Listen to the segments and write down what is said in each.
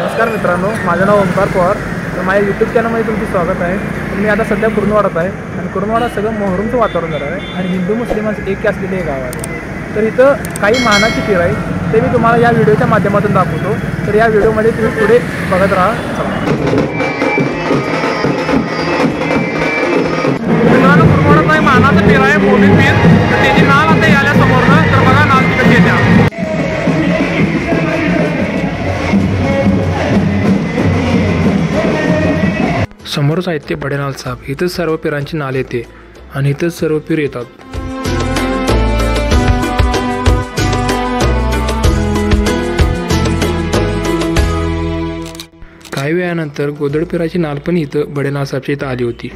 नमस्कार मित्रांनो, माझं नाव ओंकार पवार. तर माझ्या यूट्यूब चॅनलमध्ये तुमचं स्वागत आहे. मी आता सध्या कुरुंदवाडात आहे आणि कुरुंदवाडात सगळं मोहरमचं वातावरण झालं आहे आणि हिंदू मुस्लिमांचं एक असलेलं एक गाव आहे. तर इथं काही मानाची पीर आहे, ते मी तुम्हाला या व्हिडिओच्या माध्यमातून दाखवतो. तर या व्हिडिओमध्ये तुम्ही पुढे बघत राहा. मित्रांनो, कुरुंदवाडात काही मानाचं पीर आहे, मोठी पीर. तर त्याची नाल आता याल्या समोरनं. तर बघा नाल तिकडे येत्या. समोरच आहेत ते बडेनाल साहेब. इथंच सर्व पीरांची नाल येते आणि इथंच सर्व पीर येतात. काही वेळानंतर गोदड पीराची नाल पण इथं बडेनाल साहेबच्या इथं आली होती.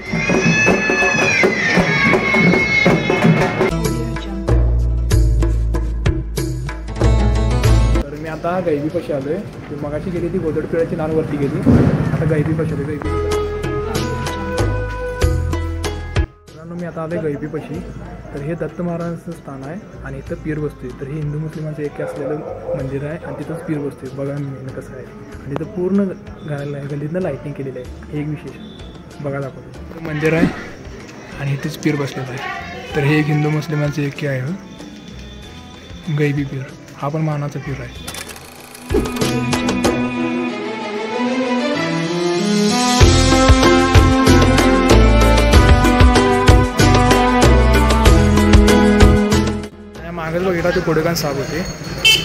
तर मी आता गैबीपाशी आलोय. मगाशी गेली ती गोदड पीराची नाल वरती गेली, आता गैबीपाशी आलोय. मी आता आलोय गैबीपाशी. तर हे दत्त महाराजांचं स्थान आहे आणि इथं पीर बसते. तर हे हिंदू मुस्लिमांचं एक असलेलं मंदिर आहे आणि तिथंच पीर बसते. बघा मी कसं आहे. आणि इथं पूर्ण गल्लीतनं लाईटिंग केलेलं आहे. एक विशेष बघा दाखवतो. मंदिर आहे आणि इथंच पीर बसलेलं आहे. तर हे एक हिंदू मुस्लिमांचं एक आहे गैबी पीर. हा पण मानाचा पीर आहे. मागच बघितला ते कोडेगाव साहेब होते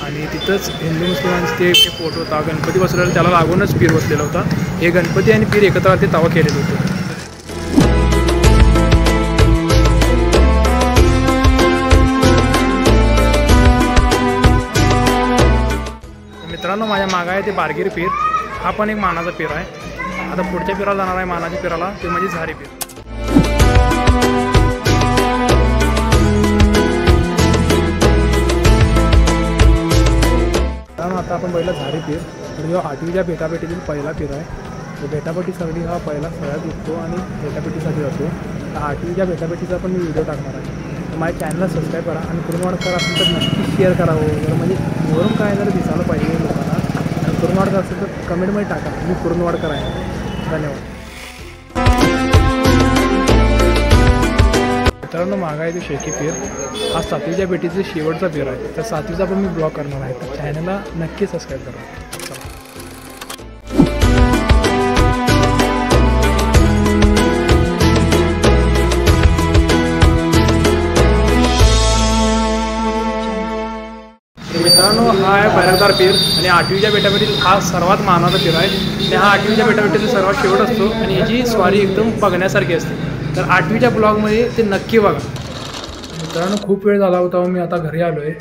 आणि तिथंच हिंदू मुस्लिमांचे ते फोटो होता. गणपती बसलेला त्याला लागूनच पीर बसलेला होता. हे गणपती आणि पीर एकत्र आले तवा केलेलं होतं. मित्रांनो, माझ्या मागं आहे ते बारगीर पीर. हा पण एक मानाचा पीर आहे. आता पुढच्या पिराला जाणार आहे मानाच्या पिराला, ते म्हणजे झारी पीर. आता आपण पहिला झारी पीर. तर जो आठवीच्या भेटापेटीतील पहिला पीर आहे. तो भेटापेटी सगळी हा पहिला सगळ्यात उठतो आणि भेटापेटीसाठी जातो. तर आठवीच्या भेटापेटीचा पण मी व्हिडिओ टाकणार आहे. तर माझ्या चॅनलला सबस्क्राईब करा आणि कुरुंदवाडकर असेल तर नक्की शेअर करावं. म्हणजे मोहरम काय जर दिसायला पाहिजे लोकांना. आणि कुरुंदवाडकर असेल तर कमेंटमध्ये टाका मी कुरुंदवाडकर आहे. धन्यवाद. मित्रांनो, मागा आहे तो शेकी पीर. हा 7वीच्या भेटीचा शेवटचा पीर आहे. तर 7वीचा पण मी ब्लॉग करणार आहे. तर चॅनलला नक्की सबस्क्राईब करा. मित्रांनो, हा आहे बैरगदार पीर आणि 8वीच्या बेटापेटीत हा सर्वात मानाचा पीर आहे. आणि हा 8वीच्या बेटापेटीचा सर्वात शेवट असतो आणि याची स्वारी एकदम बघण्यासारखी असते. तर 8वीच्या ब्लॉगमध्ये ते नक्की बघा. मित्रांनो, खूप वेळ झाला होता, मी आता घरी आलो आहे.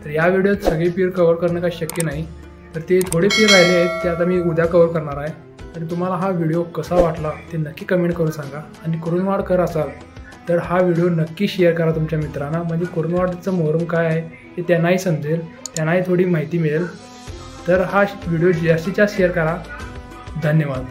तर या व्हिडिओत सगळे पीर कव्हर करणं काही शक्य नाही. तर ते थोडे पीर राहिले आहेत, ते आता मी उद्या कव्हर करणार आहे. तर तुम्हाला हा व्हिडिओ कसा वाटला ते नक्की कमेंट करून सांगा. आणि कुरुंदवाडकर असाल तर हा व्हिडिओ नक्की शेअर करा तुमच्या मित्रांना. म्हणजे कुरुंदवाडचं मोहरम काय आहे ते त्यांनाही समजेल, त्यांनाही थोडी माहिती मिळेल. तर हा व्हिडिओ जास्तीत जास्त शेअर करा. धन्यवाद.